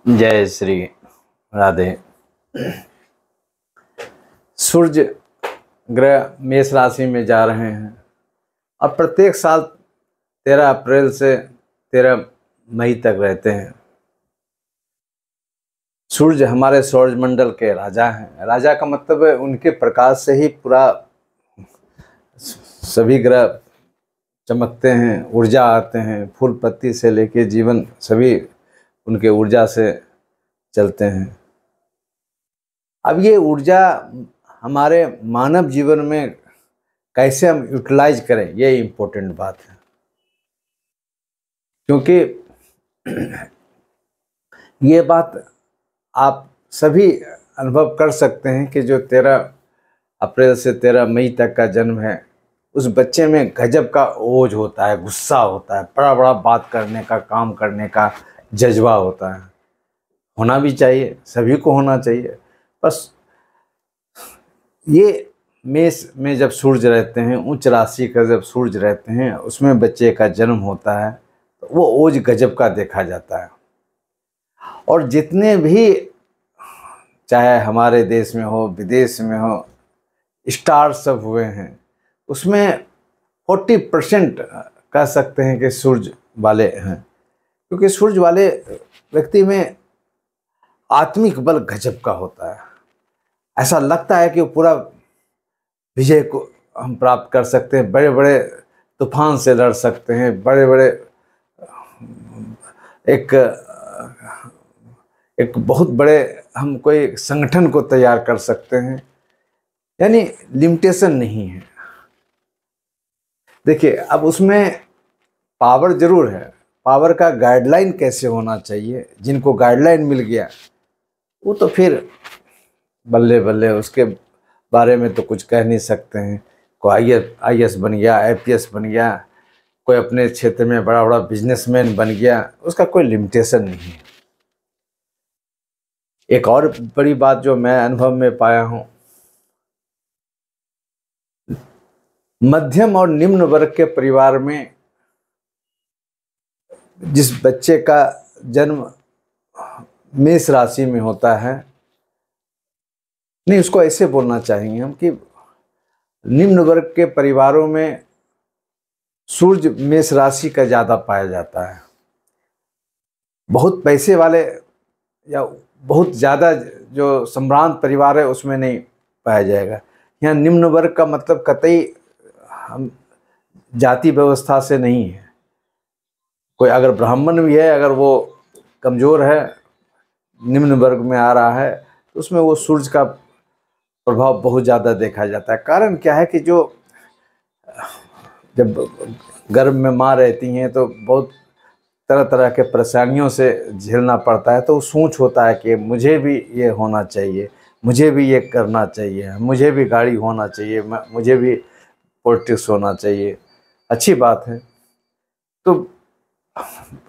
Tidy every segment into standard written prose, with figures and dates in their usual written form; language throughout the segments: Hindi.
जय श्री राधे। सूर्य ग्रह मेष राशि में जा रहे हैं और प्रत्येक साल 13 अप्रैल से 13 मई तक रहते हैं। सूर्य हमारे सौरमंडल के राजा हैं। राजा का मतलब है उनके प्रकाश से ही पूरा सभी ग्रह चमकते हैं, ऊर्जा आते हैं। फूल पत्ती से लेके जीवन सभी उनके ऊर्जा से चलते हैं। अब ये ऊर्जा हमारे मानव जीवन में कैसे हम यूटिलाइज करें, ये इम्पोर्टेंट बात है। क्योंकि ये बात आप सभी अनुभव कर सकते हैं कि जो 13 अप्रैल से 13 मई तक का जन्म है, उस बच्चे में गजब का ओज होता है, गुस्सा होता है, बड़ा बड़ा बात करने का, काम करने का जज्बा होता है। होना भी चाहिए, सभी को होना चाहिए। बस ये मेष में जब सूर्य रहते हैं, उच्च राशि का जब सूर्य रहते हैं, उसमें बच्चे का जन्म होता है तो वो ओज गजब का देखा जाता है। और जितने भी, चाहे हमारे देश में हो, विदेश में हो, स्टार सब हुए हैं, उसमें 40% कह सकते हैं कि सूर्य वाले हैं। क्योंकि सूर्य वाले व्यक्ति में आत्मिक बल गजब का होता है। ऐसा लगता है कि वो पूरा विजय को हम प्राप्त कर सकते हैं, बड़े बड़े तूफान से लड़ सकते हैं, बड़े बड़े एक बहुत बड़े हम कोई संगठन को तैयार कर सकते हैं। यानी लिमिटेशन नहीं है। देखिए, अब उसमें पावर जरूर है। पावर का गाइडलाइन कैसे होना चाहिए, जिनको गाइडलाइन मिल गया वो तो फिर बल्ले बल्ले, उसके बारे में तो कुछ कह नहीं सकते हैं। कोई IAS बन गया, IPS बन गया, कोई अपने क्षेत्र में बड़ा बड़ा बिजनेसमैन बन गया, उसका कोई लिमिटेशन नहीं है। एक और बड़ी बात जो मैं अनुभव में पाया हूँ, मध्यम और निम्न वर्ग के परिवार में जिस बच्चे का जन्म मेष राशि में होता है, नहीं, उसको ऐसे बोलना चाहेंगे हम कि निम्न वर्ग के परिवारों में सूर्य मेष राशि का ज़्यादा पाया जाता है। बहुत पैसे वाले या बहुत ज़्यादा जो सम्भ्रांत परिवार है उसमें नहीं पाया जाएगा। यहाँ निम्न वर्ग का मतलब कतई हम जाति व्यवस्था से नहीं है। कोई अगर ब्राह्मण भी है, अगर वो कमज़ोर है, निम्न वर्ग में आ रहा है, तो उसमें वो सूर्य का प्रभाव बहुत ज़्यादा देखा जाता है। कारण क्या है कि जो जब गर्भ में माँ रहती हैं तो बहुत तरह तरह के परेशानियों से झेलना पड़ता है। तो वो सोच होता है कि मुझे भी ये होना चाहिए, मुझे भी ये करना चाहिए, मुझे भी गाड़ी होना चाहिए, मुझे भी पॉलिटिक्स होना चाहिए। अच्छी बात है। तो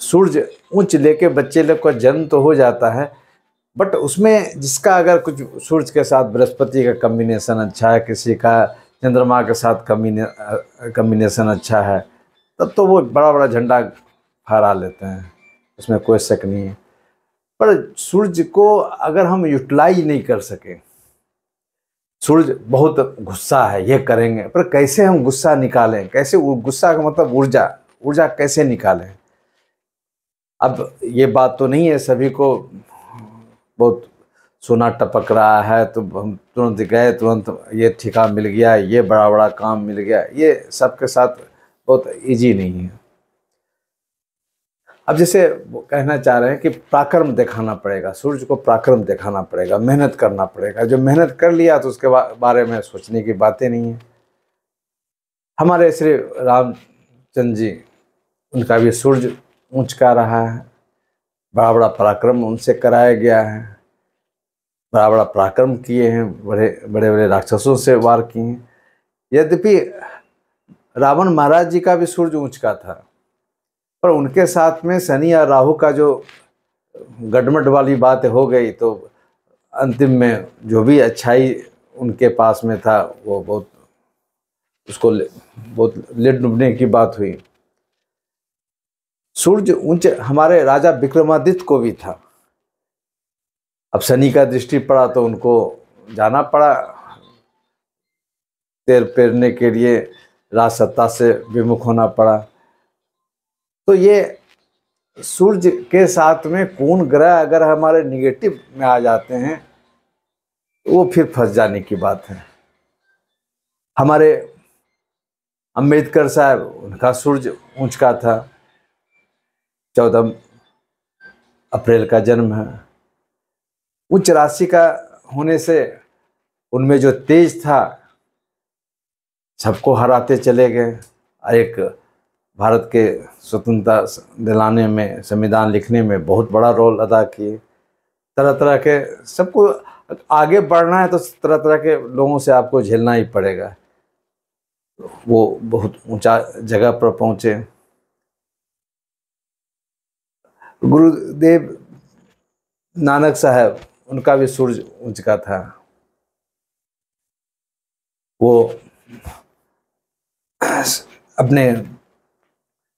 सूर्य उच्च लेके बच्चे लोग का जन्म तो हो जाता है, बट उसमें जिसका अगर कुछ सूर्य के साथ बृहस्पति का कम्बिनेशन अच्छा है, किसी का चंद्रमा के साथ कम्बिनेशन अच्छा है, तब तो वो बड़ा बड़ा झंडा फहरा लेते हैं, उसमें कोई शक नहीं है। पर सूर्य को अगर हम यूटिलाइज नहीं कर सके, सूर्य बहुत गुस्सा है, ये करेंगे, पर कैसे हम गुस्सा निकालें, कैसे गुस्सा का मतलब ऊर्जा कैसे निकालें। अब ये बात तो नहीं है सभी को बहुत सोना टपक रहा है तो हम तुरंत गए, तुरंत ये ठेका मिल गया, ये बड़ा बड़ा काम मिल गया, ये सबके साथ बहुत इजी नहीं है। अब जैसे वो कहना चाह रहे हैं कि पराक्रम दिखाना पड़ेगा, सूर्य को पराक्रम दिखाना पड़ेगा, मेहनत करना पड़ेगा। जो मेहनत कर लिया तो उसके बारे में सोचने की बातें नहीं है। हमारे श्री रामचंद्र जी, उनका भी सूर्य ऊंच का रहा है, बड़ा बड़ा पराक्रम उनसे कराया गया है, बड़ा बड़ा पराक्रम किए हैं, बड़े बड़े राक्षसों से वार किए हैं। यद्यपि रावण महाराज जी का भी सूर्य ऊंच का था, पर उनके साथ में शनि या राहु का जो गड़मड़ वाली बात हो गई, तो अंतिम में जो भी अच्छाई उनके पास में था वो बहुत लेट डूबने की बात हुई। सूर्य ऊंच हमारे राजा विक्रमादित्य को भी था, अब शनि का दृष्टि पड़ा तो उनको जाना पड़ा तेर पेरने के लिए, राजसत्ता से विमुख होना पड़ा। तो ये सूर्य के साथ में कौन ग्रह अगर हमारे निगेटिव में आ जाते हैं तो वो फिर फंस जाने की बात है। हमारे अम्बेडकर साहब, उनका सूर्य ऊंच का था, 14 अप्रैल का जन्म है। उच्च राशि का होने से उनमें जो तेज था सबको हराते चले गए। एक भारत के स्वतंत्रता दिलाने में, संविधान लिखने में बहुत बड़ा रोल अदा किए। तरह तरह के, सबको आगे बढ़ना है तो तरह तरह के लोगों से आपको झेलना ही पड़ेगा। वो बहुत ऊंचा जगह पर पहुंचे। गुरुदेव नानक साहब, उनका भी सूर्य ऊंच का था। वो अपने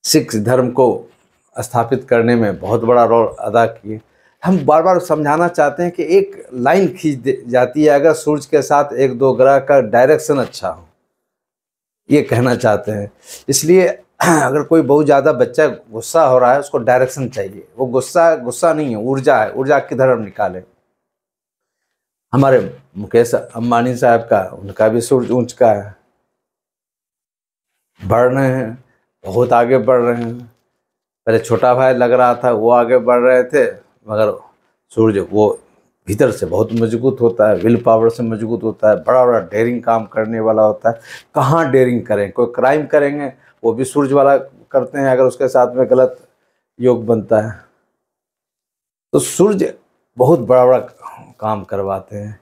सिख धर्म को स्थापित करने में बहुत बड़ा रोल अदा किए। हम बार बार समझाना चाहते हैं कि एक लाइन खींच जाती है अगर सूर्य के साथ एक दो ग्रह का डायरेक्शन अच्छा हो, ये कहना चाहते हैं। इसलिए अगर कोई बहुत ज़्यादा बच्चा गुस्सा हो रहा है, उसको डायरेक्शन चाहिए। वो गुस्सा नहीं है, ऊर्जा है, ऊर्जा किधर हम निकालें। हमारे मुकेश अंबानी साहब का, उनका भी सूर्य ऊंच का है, बढ़ रहे हैं, बहुत आगे बढ़ रहे हैं। पहले छोटा भाई लग रहा था, वो आगे बढ़ रहे थे, मगर सूर्य वो भीतर से बहुत मजबूत होता है, विल पावर से मजबूत होता है, बड़ा बड़ा डेयरिंग काम करने वाला होता है। कहाँ डेयरिंग करें, कोई क्राइम करेंगे वो भी सूर्य वाला करते हैं, अगर उसके साथ में गलत योग बनता है तो सूर्य बहुत बड़ा बड़ा काम करवाते हैं।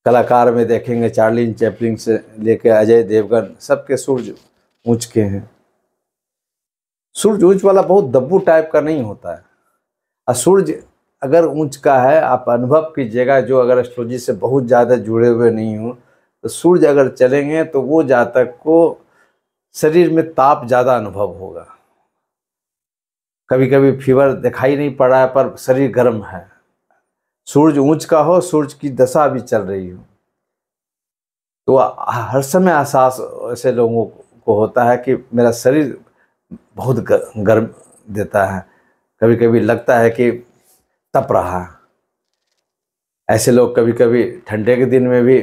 कलाकार में देखेंगे, चार्ली चैपलिन से लेकर अजय देवगन, सबके सूर्य ऊंच के हैं। सूर्य ऊंच वाला बहुत दब्बू टाइप का नहीं होता है। और सूर्य अगर ऊंच का है, आप अनुभव कीजिएगा, जो अगर एस्ट्रोलॉजी से बहुत ज़्यादा जुड़े हुए नहीं हो, तो सूर्य अगर चलेंगे तो वो जातक को शरीर में ताप ज़्यादा अनुभव होगा। कभी कभी फीवर दिखाई नहीं पड़ा है पर शरीर गर्म है। सूर्य ऊंच का हो, सूर्य की दशा भी चल रही हो, तो हर समय एहसास ऐसे लोगों को होता है कि मेरा शरीर बहुत गर्म देता है, कभी कभी लगता है कि तप रहा है। ऐसे लोग कभी कभी ठंडे के दिन में भी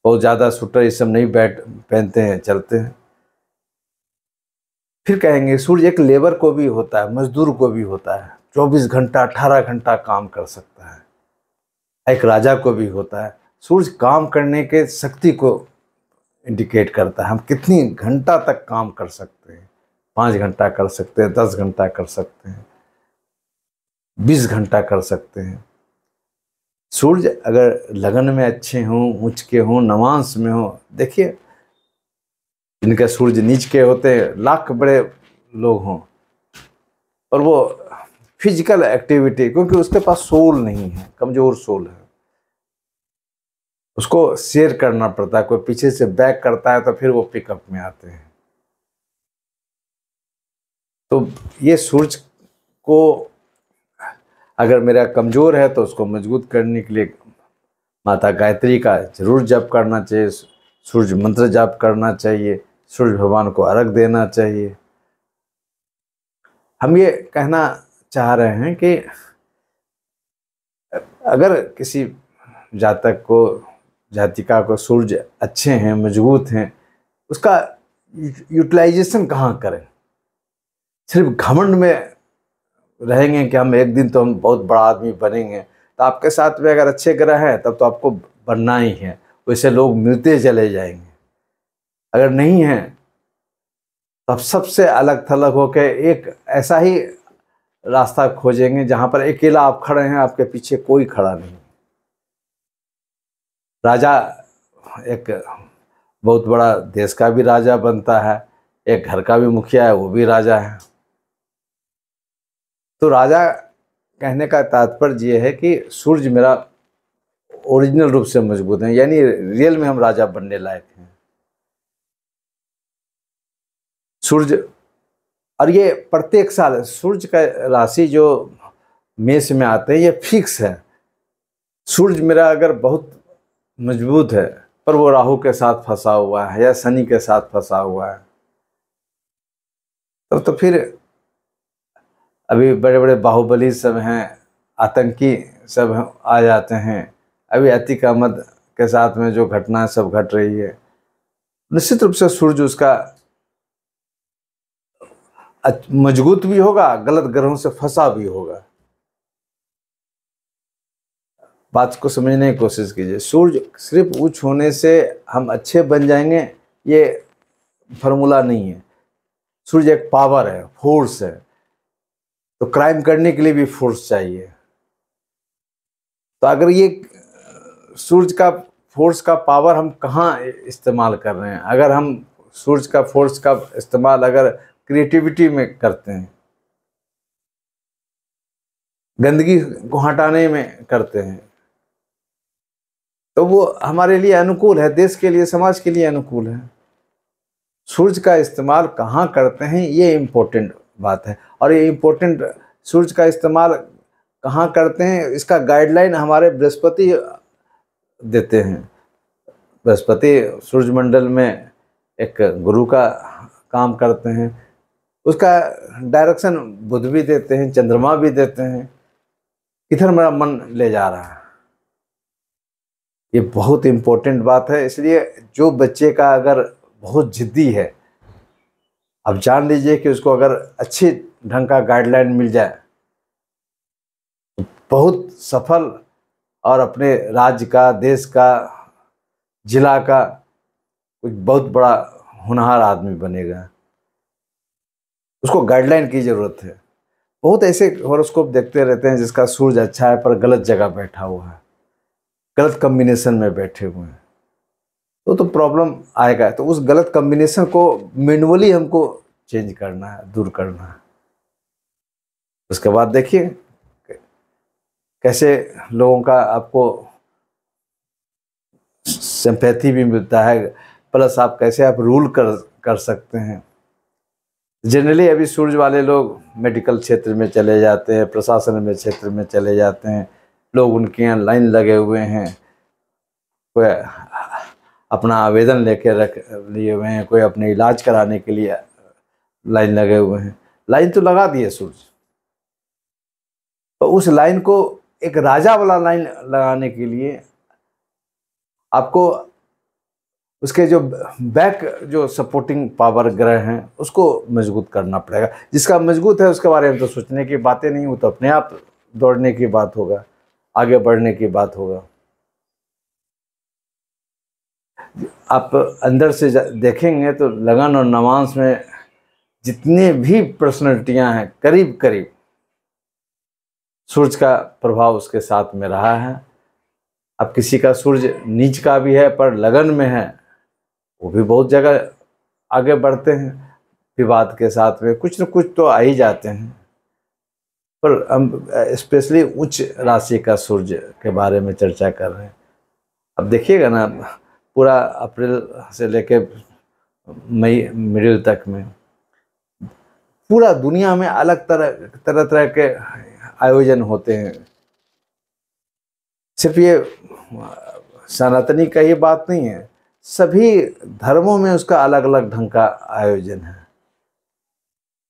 बहुत ज़्यादा स्वेटर ये सब नहीं पहनते हैं, चलते हैं। फिर कहेंगे सूर्य एक लेबर को भी होता है, मजदूर को भी होता है, 24 घंटा 18 घंटा काम कर सकता है। एक राजा को भी होता है। सूर्य काम करने के शक्ति को इंडिकेट करता है, हम कितनी घंटा तक काम कर सकते हैं। 5 घंटा कर सकते हैं, 10 घंटा कर सकते हैं, 20 घंटा कर सकते हैं। सूर्य अगर लगन में अच्छे हों, ऊंच के हों, नवांश में हों, देखिए जिनके सूर्य नीच के होते हैं, लाख बड़े लोग हों, और वो फिजिकल एक्टिविटी, क्योंकि उसके पास सोल नहीं है, कमजोर सोल है, उसको शेयर करना पड़ता है। कोई पीछे से बैक करता है तो फिर वो पिकअप में आते हैं। तो ये सूर्य को अगर मेरा कमज़ोर है तो उसको मजबूत करने के लिए माता गायत्री का जरूर जप करना चाहिए, सूर्य मंत्र जप करना चाहिए, सूर्य भगवान को अर्घ देना चाहिए। हम ये कहना चाह रहे हैं कि अगर किसी जातक को, जातिका को सूर्य अच्छे हैं, मजबूत हैं, उसका यूटिलाइजेशन कहाँ करें। सिर्फ घमंड में रहेंगे कि हम एक दिन तो हम बहुत बड़ा आदमी बनेंगे, तो आपके साथ में अगर अच्छे ग्रह हैं तब तो आपको बनना ही है, वैसे लोग मिलते चले जाएंगे। अगर नहीं है तो आप सबसे अलग थलग होकर एक ऐसा ही रास्ता खोजेंगे जहां पर अकेला आप खड़े हैं, आपके पीछे कोई खड़ा नहीं। राजा एक बहुत बड़ा देश का भी राजा बनता है, एक घर का भी मुखिया है, वो भी राजा है। तो राजा कहने का तात्पर्य ये है कि सूर्य मेरा ओरिजिनल रूप से मजबूत है, यानी रियल में हम राजा बनने लायक हैं। सूर्य, और ये प्रत्येक साल सूर्य का राशि जो मेष में आते हैं, ये फिक्स है। सूर्य मेरा अगर बहुत मजबूत है पर वो राहु के साथ फंसा हुआ है या शनि के साथ फंसा हुआ है, तो फिर अभी बड़े बड़े बाहुबली सब हैं, आतंकी सब आ जाते हैं। अभी अतीक अहमद के साथ में जो घटना सब घट रही है, निश्चित रूप से सूर्य उसका मजबूत भी होगा, गलत ग्रहों से फंसा भी होगा। बात को समझने की कोशिश कीजिए। सूर्य सिर्फ उच्च होने से हम अच्छे बन जाएंगे, ये फॉर्मूला नहीं है। सूर्य एक पावर है, फोर्स है, तो क्राइम करने के लिए भी फोर्स चाहिए। तो अगर ये सूर्य का फोर्स का पावर हम कहाँ इस्तेमाल कर रहे हैं? अगर हम सूर्य का फोर्स का इस्तेमाल अगर क्रिएटिविटी में करते हैं, गंदगी को हटाने में करते हैं, तो वो हमारे लिए अनुकूल है, देश के लिए, समाज के लिए अनुकूल है। सूर्य का इस्तेमाल कहाँ करते हैं, ये इम्पोर्टेंट बात है। और ये इम्पोर्टेंट सूर्य का इस्तेमाल कहाँ करते हैं, इसका गाइडलाइन हमारे बृहस्पति देते हैं। बृहस्पति सूर्यमंडल में एक गुरु का काम करते हैं, उसका डायरेक्शन बुध भी देते हैं, चंद्रमा भी देते हैं, किधर मेरा मन ले जा रहा है। ये बहुत इम्पोर्टेंट बात है। इसलिए जो बच्चे का अगर बहुत जिद्दी है, अब जान लीजिए कि उसको अगर अच्छे ढंग का गाइडलाइन मिल जाए तो बहुत सफल और अपने राज्य का, देश का, जिला का कुछ बहुत बड़ा होनहार आदमी बनेगा। उसको गाइडलाइन की ज़रूरत है। बहुत ऐसे हॉरोस्कोप देखते रहते हैं जिसका सूर्य अच्छा है पर गलत जगह बैठा हुआ है, गलत कॉम्बिनेशन में बैठे हुए हैं, तो प्रॉब्लम आएगा। तो उस गलत कॉम्बिनेशन को मैनुअली हमको चेंज करना है, दूर करना है। उसके बाद देखिए कैसे लोगों का आपको सिंपैथी भी मिलता है, प्लस आप कैसे आप रूल कर सकते हैं। जनरली अभी सूर्य वाले लोग मेडिकल क्षेत्र में चले जाते हैं, प्रशासन में क्षेत्र में चले जाते हैं, लोग उनके यहाँ लाइन लगे हुए हैं, कोई अपना आवेदन लेके रख लिए हुए हैं, कोई अपने इलाज कराने के लिए लाइन लगे हुए हैं। लाइन तो लगा दिए सूर्य, तो उस लाइन को एक राजा वाला लाइन लगाने के लिए आपको उसके जो बैक जो सपोर्टिंग पावर ग्रह हैं उसको मजबूत करना पड़ेगा। जिसका मजबूत है उसके बारे में तो सोचने की बातें नहीं, वो तो अपने आप दौड़ने की बात होगा, आगे बढ़ने की बात होगा। आप अंदर से देखेंगे तो लगन और नवांश में जितने भी पर्सनैलिटियां हैं, करीब करीब सूर्य का प्रभाव उसके साथ में रहा है। अब किसी का सूर्य नीच का भी है पर लगन में है, वो भी बहुत जगह आगे बढ़ते हैं, विवाद के साथ में कुछ न कुछ तो आ ही जाते हैं। पर हम स्पेशली उच्च राशि का सूर्य के बारे में चर्चा कर रहे हैं। अब देखिएगा ना, पूरा अप्रैल से लेके मई मिडिल तक में पूरा दुनिया में अलग तरह के आयोजन होते हैं। सिर्फ ये सनातनी का ये बात नहीं है, सभी धर्मों में उसका अलग अलग ढंग का आयोजन है।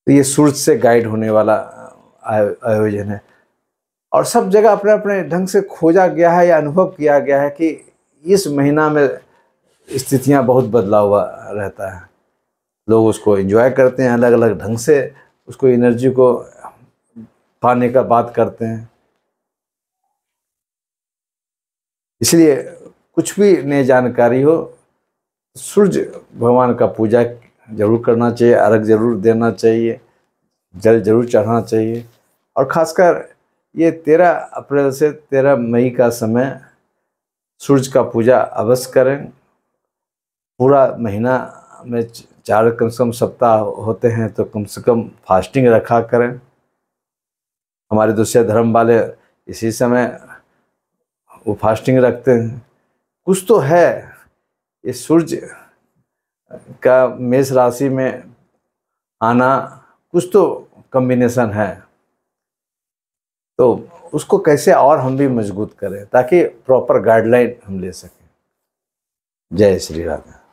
तो ये सूर्य से गाइड होने वाला आयोजन है और सब जगह अपने अपने ढंग से खोजा गया है या अनुभव किया गया है कि इस महीना में स्थितियां बहुत बदला हुआ रहता है। लोग उसको एंजॉय करते हैं, अलग अलग ढंग से उसको एनर्जी को पाने का बात करते हैं। इसलिए कुछ भी नई जानकारी हो, सूर्य भगवान का पूजा जरूर करना चाहिए, अर्घ जरूर देना चाहिए, जल जरूर चढ़ाना चाहिए। और ख़ासकर ये 13 अप्रैल से 13 मई का समय सूर्य का पूजा अवश्य करें। पूरा महीना में 4 कम से कम सप्ताह होते हैं तो कम से कम फास्टिंग रखा करें। हमारे दूसरे धर्म वाले इसी समय वो फास्टिंग रखते हैं। कुछ तो है, ये सूर्य का मेष राशि में आना, कुछ तो कॉम्बिनेशन है। तो उसको कैसे और हम भी मजबूत करें ताकि प्रॉपर गाइडलाइन हम ले सकें। जय श्री राधे।